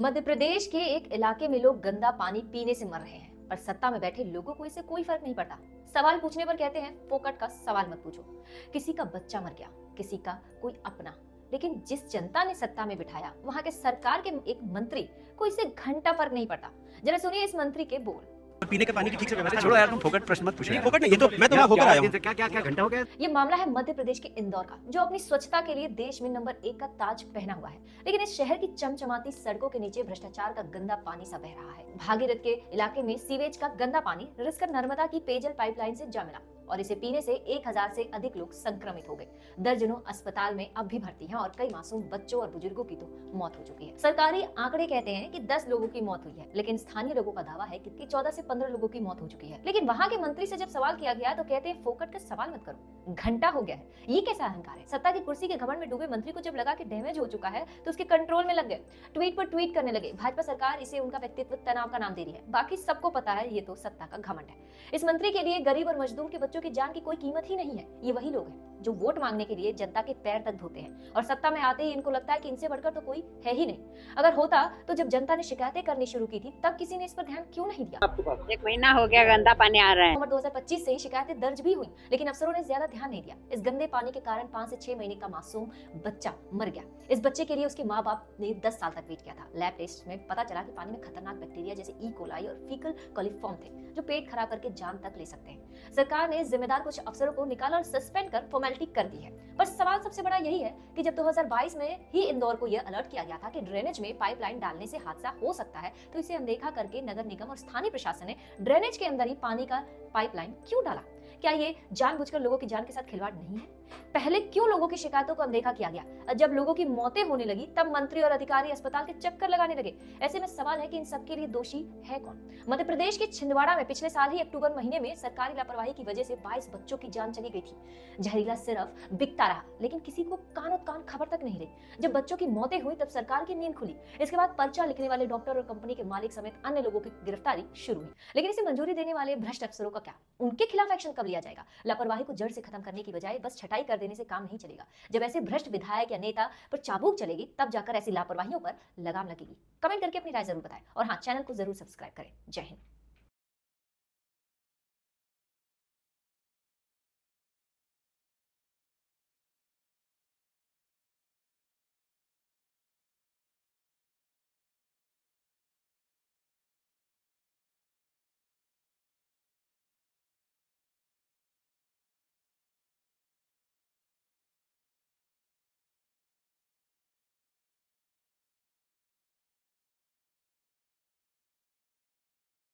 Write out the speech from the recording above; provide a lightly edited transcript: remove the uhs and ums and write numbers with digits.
मध्य प्रदेश के एक इलाके में लोग गंदा पानी पीने से मर रहे हैं, पर सत्ता में बैठे लोगों को इससे कोई फर्क नहीं पड़ता। सवाल पूछने पर कहते हैं फोकट का सवाल मत पूछो। किसी का बच्चा मर गया, किसी का कोई अपना, लेकिन जिस जनता ने सत्ता में बिठाया वहां के सरकार के एक मंत्री को इससे घंटा फर्क नहीं पड़ता। जरा सुनिए इस मंत्री के बोल। पीने के पानी की ठीक से व्यवस्था छोड़ो यार, तुम फोकट प्रश्न मत पूछो। फोकट नहीं, ये तो मैं तो वहां होकर आया हूं। क्या घंटा हो गया। ये मामला है मध्य प्रदेश के इंदौर का, जो अपनी स्वच्छता के लिए देश में नंबर 1 का ताज पहना हुआ है। लेकिन इस शहर की चमचमाती सड़कों के नीचे भ्रष्टाचार का गंदा पानी सा बह रहा है। भागीरथ के इलाके में सीवेज का गंदा पानी रिसकर नर्मदा की पेयजल पाइपलाइन से जा मिला और इसे पीने से 1000 से अधिक लोग संक्रमित हो गए। दर्जनों अस्पताल में अब भी भर्ती हैं और कई मासूम बच्चों और बुजुर्गों की तो मौत हो चुकी है। सरकारी आंकड़े कहते हैं कि 10 लोगों की मौत हुई है, लेकिन स्थानीय लोगों का दावा है कि 14 से 15 लोगों की मौत हो चुकी है। लेकिन वहां के मंत्री से जब सवाल किया गया तो कहते हैं फोकट का सवाल मत करो, घंटा हो गया है। ये कैसा अहंकार है। सत्ता की कुर्सी के घमंड में डूबे मंत्री को जब लगा कि डैमेज हो चुका है तो उसके कंट्रोल में लग गए, ट्वीट पर ट्वीट करने लगे। भाजपा सरकार इसे उनका व्यक्तित्व तनाव का नाम दे रही है। बाकी सबको पता है ये तो सत्ता का घमंड है। इस मंत्री के लिए गरीब और मजदूर के बच्चों की जान की कोई कीमत ही नहीं है। ये वही लोग हैं जो वोट मांगने के लिए जनता के पैर तक धोते हैं और सत्ता में आते ही इनको लगता है कि इनसे बढ़कर तो कोई है ही नहीं। अगर होता तो जब जनता ने शिकायतें करनी शुरू की थी तब किसी ने इस पर ध्यान क्यों नहीं दिया। 1 महीना हो गया गंदा पानी आ रहा है। नवंबर 2025 से ही शिकायतें दर्ज भी हुई, लेकिन अफसरों ने ज्यादा ध्यान नहीं दिया। इस गंदे पानी के कारण 5 से 6 महीने का मासूम बच्चा मर गया। इस बच्चे के लिए उसके माँ बाप ने 10 साल तक वेट किया था। लैब टेस्ट में पता चला कि पानी में खतरनाक बैक्टीरिया जैसे ई कोलाई और फीकल कॉलिफॉर्म थे, जो पेट खराब करके जान तक ले सकते हैं। सरकार ने जिम्मेदार कुछ अफसरों को निकाला और सस्पेंड कर फॉर्मेलिटी कर दी है। पर सवाल सबसे बड़ा यही है कि जब 2022 में ही इंदौर को यह अलर्ट किया गया था कि ड्रेनेज में पाइपलाइन डालने से हादसा हो सकता है, तो इसे अनदेखा करके नगर निगम और स्थानीय प्रशासन ने ड्रेनेज के अंदर ही पानी का पाइपलाइन क्यों डाला। क्या ये जानबूझकर लोगों की जान के साथ खिलवाड़ नहीं है? पहले क्यों लोगों की शिकायतों को अनदेखा किया गया? जब लोगों की मौतें होने लगी तब मंत्री और अधिकारी अस्पताल के चक्कर लगाने लगे। ऐसे में सवाल है कि इन सब के लिए दोषी है कौन? मध्य प्रदेश के छिंदवाड़ा में पिछले साल ही अक्टूबर महीने में सरकारी लापरवाही की वजह से 22 बच्चों की जान चली गई थी। जहरीला सिरफ बिकता रहा, लेकिन किसी को कानो कान खबर तक नहीं रही। जब बच्चों की मौतें हुई तब सरकार की नींद खुली। इसके बाद पर्चा लिखने वाले डॉक्टर और कंपनी के मालिक समेत अन्य लोगों की गिरफ्तारी शुरू हुई। लेकिन इसे मंजूरी देने वाले भ्रष्ट अफसरों का क्या? उनके खिलाफ एक्शन कब लिया जाएगा? लापरवाही को जड़ से खत्म करने की बजाय बस छटाई कर देने से काम नहीं चलेगा। जब ऐसे भ्रष्ट विधायक या नेता पर चाबुक चलेगी तब जाकर ऐसी लापरवाहियों पर लगाम लगेगी। कमेंट करके अपनी राय जरूर बताएं और हाँ, चैनल को जरूर सब्सक्राइब करें। जय हिंद।